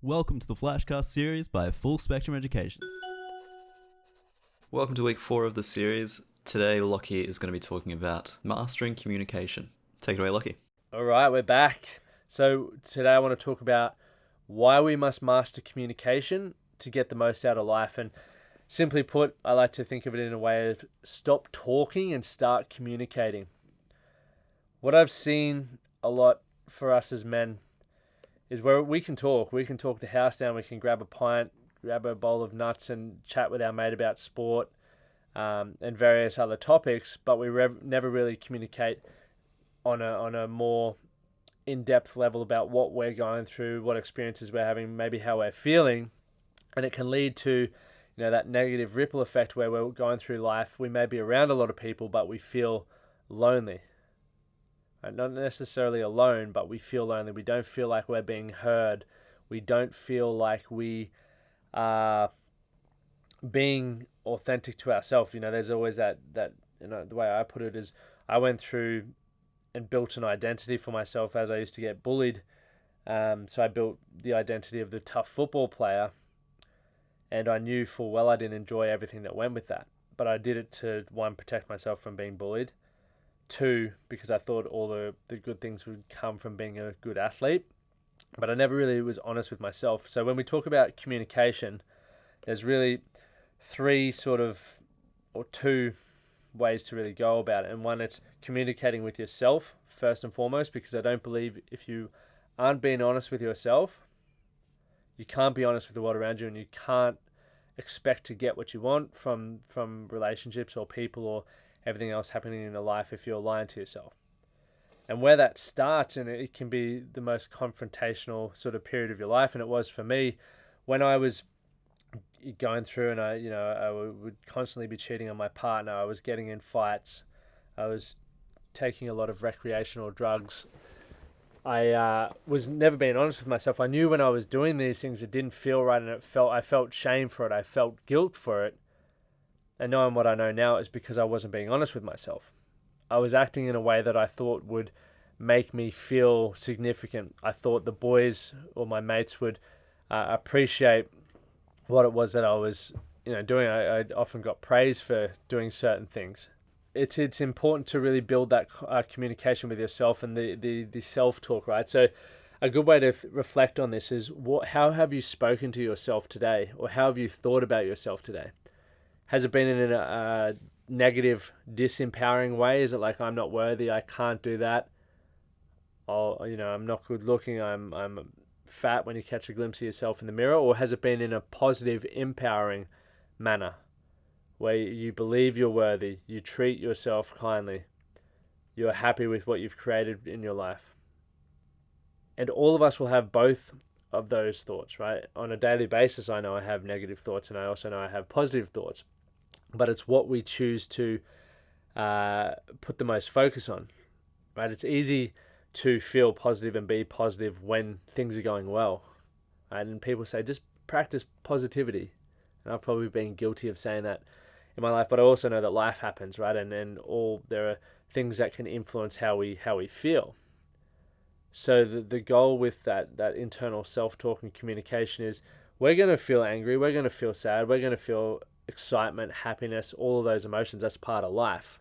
Welcome to the Flashcast series by Full Spectrum Education. Welcome to week 4 of the series. Today, Lachie is going to be talking about mastering communication. Take it away, Lachie. All right, we're back. So today I want to talk about why we must master communication to get the most out of life. And simply put, I like to think of it in a way of stop talking and start communicating. What I've seen a lot for us as men is where we can talk the house down, we can grab a pint, grab a bowl of nuts and chat with our mate about sport and various other topics, but we never really communicate on a more in-depth level about what we're going through, what experiences we're having, maybe how we're feeling. And it can lead to, that negative ripple effect where we're going through life. We may be around a lot of people, but we feel lonely. Not necessarily alone, but we feel lonely. We don't feel like we're being heard. We don't feel like we are being authentic to ourselves. There's always that the way I put it is I went through and built an identity for myself as I used to get bullied. So I built the identity of the tough football player, and I knew full well I didn't enjoy everything that went with that. But I did it to, one, protect myself from being bullied. 2, because I thought all the good things would come from being a good athlete. But I never really was honest with myself. So when we talk about communication, there's really 2 ways to really go about it. And one, it's communicating with yourself first and foremost, because I don't believe if you aren't being honest with yourself, you can't be honest with the world around you, and you can't expect to get what you want from relationships or people or everything else happening in your life if you're lying to yourself. And where that starts, and it can be the most confrontational sort of period of your life, and it was for me when I was going through, and I would constantly be cheating on my partner. I was getting in fights. I was taking a lot of recreational drugs. I was never being honest with myself. I knew when I was doing these things, it didn't feel right, and I felt shame for it. I felt guilt for it. And knowing what I know now is because I wasn't being honest with myself. I was acting in a way that I thought would make me feel significant. I thought the boys or my mates would appreciate what it was that I was, doing. I often got praise for doing certain things. It's important to really build that communication with yourself and the self-talk, right? So a good way to reflect on this is how have you spoken to yourself today, or how have you thought about yourself today? Has it been in a negative, disempowering way? Is it like, I'm not worthy, I can't do that? Or, I'm not good looking, I'm fat, when you catch a glimpse of yourself in the mirror? Or has it been in a positive, empowering manner where you believe you're worthy, you treat yourself kindly, you're happy with what you've created in your life? And all of us will have both of those thoughts, right? On a daily basis, I know I have negative thoughts, and I also know I have positive thoughts. But it's what we choose to put the most focus on, right? It's easy to feel positive and be positive when things are going well, right? And people say, just practice positivity. And I've probably been guilty of saying that in my life, but I also know that life happens, right? And there are things that can influence how we feel. So the goal with that internal self-talk and communication is we're going to feel angry, we're going to feel sad, we're going to feel excitement, happiness, all of those emotions. That's part of life.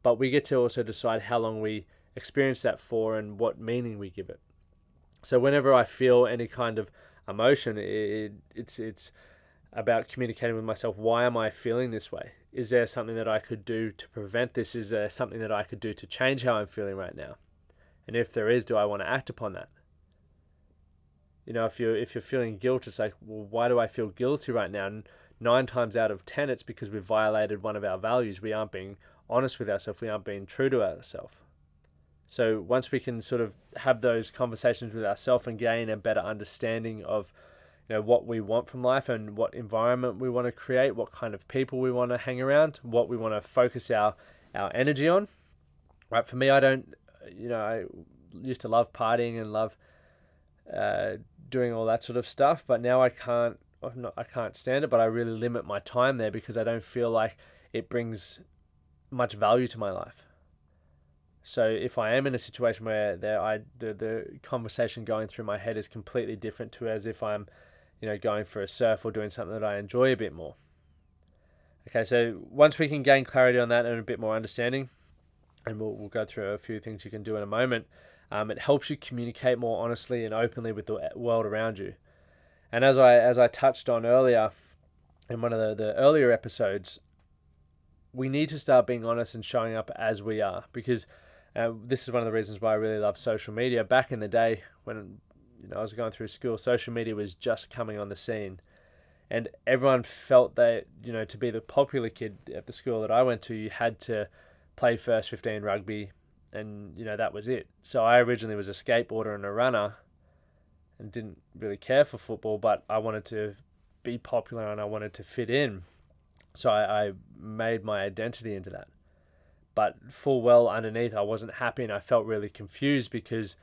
But we get to also decide how long we experience that for and what meaning we give it. So whenever I feel any kind of emotion, it's about communicating with myself. Why am I feeling this way? Is there something that I could do to prevent this? Is there something that I could do to change how I'm feeling right now? And if there is, do I want to act upon that? If you're feeling guilt, it's like, well, why do I feel guilty right now? And 9 times out of 10, it's because we've violated one of our values. We aren't being honest with ourselves. We aren't being true to ourselves. So once we can sort of have those conversations with ourselves and gain a better understanding of, what we want from life and what environment we want to create, what kind of people we want to hang around, what we want to focus our energy on. Right? For me, I used to love partying and love doing all that sort of stuff, but now I can't stand it, but I really limit my time there because I don't feel like it brings much value to my life. So if I am in a situation where the conversation going through my head is completely different to as if I'm, going for a surf or doing something that I enjoy a bit more. Okay, so once we can gain clarity on that and a bit more understanding, and we'll go through a few things you can do in a moment, it helps you communicate more honestly and openly with the world around you. And as I touched on earlier in one of the earlier episodes, we need to start being honest and showing up as we are, because this is one of the reasons why I really love social media. Back in the day when I was going through school, social media was just coming on the scene, and everyone felt that to be the popular kid at the school that I went to, you had to play first 15 rugby, and that was it. So I originally was a skateboarder and a runner, and didn't really care for football, but I wanted to be popular and I wanted to fit in. So I made my identity into that. But full well underneath, I wasn't happy and I felt really confused, because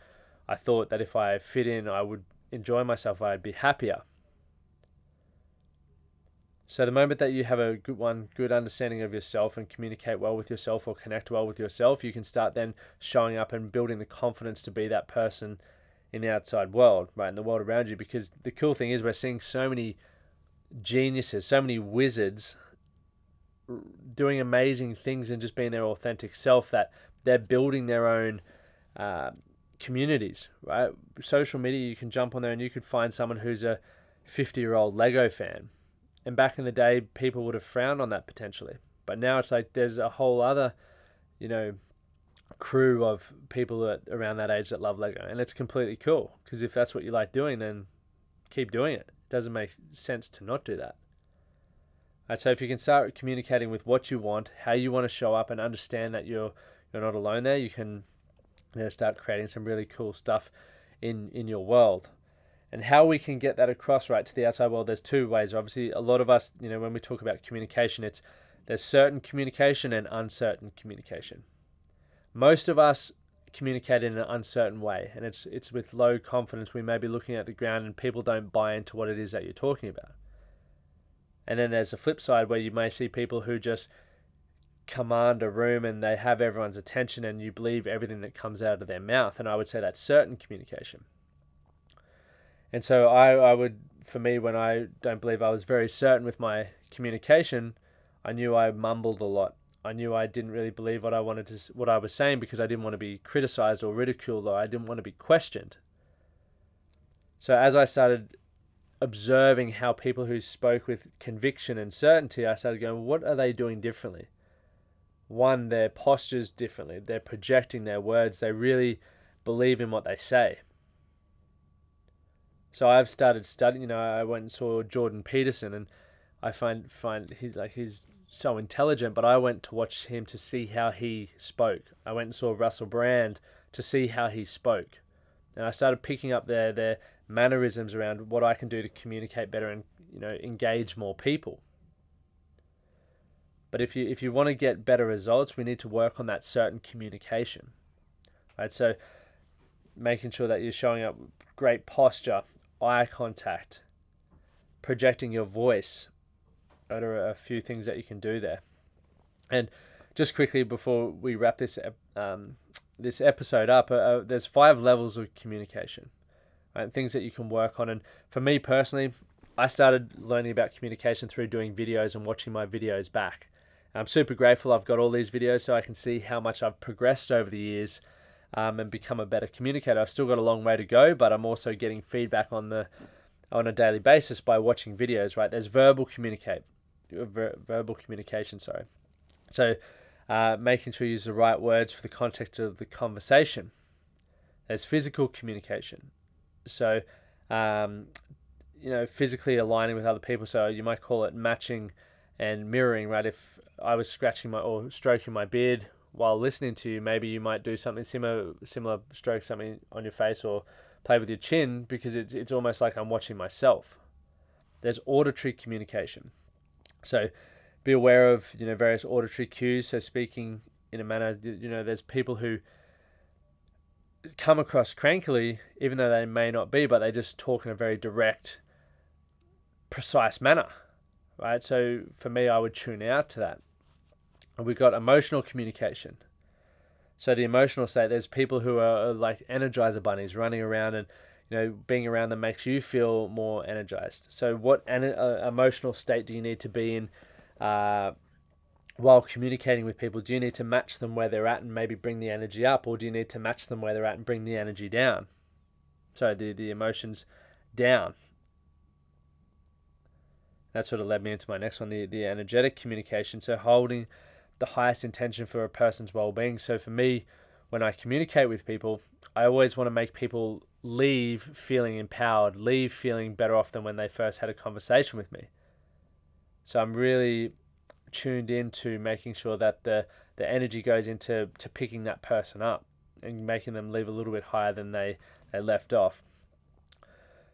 I thought that if I fit in, I would enjoy myself, I'd be happier. So the moment that you have a good understanding of yourself and communicate well with yourself or connect well with yourself, you can start then showing up and building the confidence to be that person in the outside world, right, in the world around you. Because the cool thing is we're seeing so many geniuses, so many wizards doing amazing things and just being their authentic self, that they're building their own communities, right? Social media, you can jump on there and you could find someone who's a 50-year-old Lego fan. And back in the day, people would have frowned on that potentially. But now it's like there's a whole other, crew of people around that age that love Lego. And it's completely cool, because if that's what you like doing, then keep doing it. It doesn't make sense to not do that. Right, so if you can start communicating with what you want, how you want to show up, and understand that you're not alone there, you can start creating some really cool stuff in your world. And how we can get that across, right, to the outside world, there's two ways. Obviously, a lot of us, when we talk about communication, there's certain communication and uncertain communication. Most of us communicate in an uncertain way, and it's with low confidence. We may be looking at the ground and people don't buy into what it is that you're talking about. And then there's a flip side where you may see people who just command a room and they have everyone's attention and you believe everything that comes out of their mouth. And I would say that's certain communication. And so I would, for me, when I don't believe I was very certain with my communication, I knew I mumbled a lot. I knew I didn't really believe what I was saying, because I didn't want to be criticized or ridiculed, or I didn't want to be questioned. So as I started observing how people who spoke with conviction and certainty, I started going, what are they doing differently? One, their postures differently. They're projecting their words. They really believe in what they say. So I've started studying. I went and saw Jordan Peterson, and I find he's so intelligent. But I went to watch him to see how he spoke. I went and saw Russell Brand to see how he spoke, and I started picking up their mannerisms around what I can do to communicate better and engage more people. But if you want to get better results, we need to work on that certain communication, right? So making sure that you're showing up with great posture, eye contact, projecting your voice. There are a few things that you can do there. And just quickly before we wrap this episode up, there's 5 levels of communication, right? Things that you can work on. And for me personally, I started learning about communication through doing videos and watching my videos back. I'm super grateful I've got all these videos so I can see how much I've progressed over the years and become a better communicator. I've still got a long way to go, but I'm also getting feedback on a daily basis by watching videos, right? There's verbal communication, sorry. So making sure you use the right words for the context of the conversation. There's physical communication. So, physically aligning with other people. So you might call it matching and mirroring, right? If I was scratching or stroking my beard while listening to you, maybe you might do something similar, stroke something on your face or play with your chin, because it's almost like I'm watching myself. There's auditory communication. So be aware of, various auditory cues. So speaking in a manner, there's people who come across crankily, even though they may not be, but they just talk in a very direct, precise manner, right? So for me, I would tune out to that. And we've got emotional communication. So the emotional state, there's people who are like energizer bunnies running around, and being around them makes you feel more energized. So what emotional state do you need to be in while communicating with people? Do you need to match them where they're at and maybe bring the energy up, or do you need to match them where they're at and bring the energy down? So the emotions down. That sort of led me into my next one, the energetic communication. So holding the highest intention for a person's well-being. So for me, when I communicate with people, I always want to make people leave feeling empowered, leave feeling better off than when they first had a conversation with me. So I'm really tuned into making sure that the energy goes into picking that person up and making them leave a little bit higher than they left off.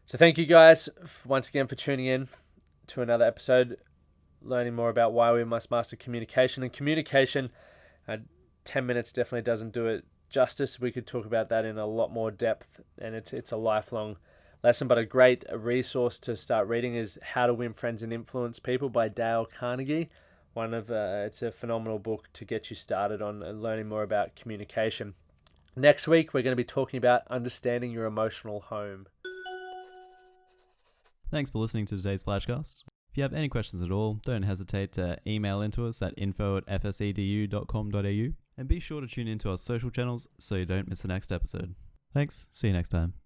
So thank you guys once again for tuning in to another episode, learning more about why we must master communication. And communication, 10 minutes definitely doesn't do it justice. We could talk about that in a lot more depth, and it's a lifelong lesson. But a great resource to start reading is How to Win Friends and Influence People by Dale Carnegie. It's a phenomenal book to get you started on learning more about communication. Next week, we're going to be talking about understanding your emotional home. Thanks for listening to today's Flashcast. If you have any questions at all, don't hesitate to email into us at info@fsedu.com.au, and be sure to tune into our social channels so you don't miss the next episode. Thanks, see you next time.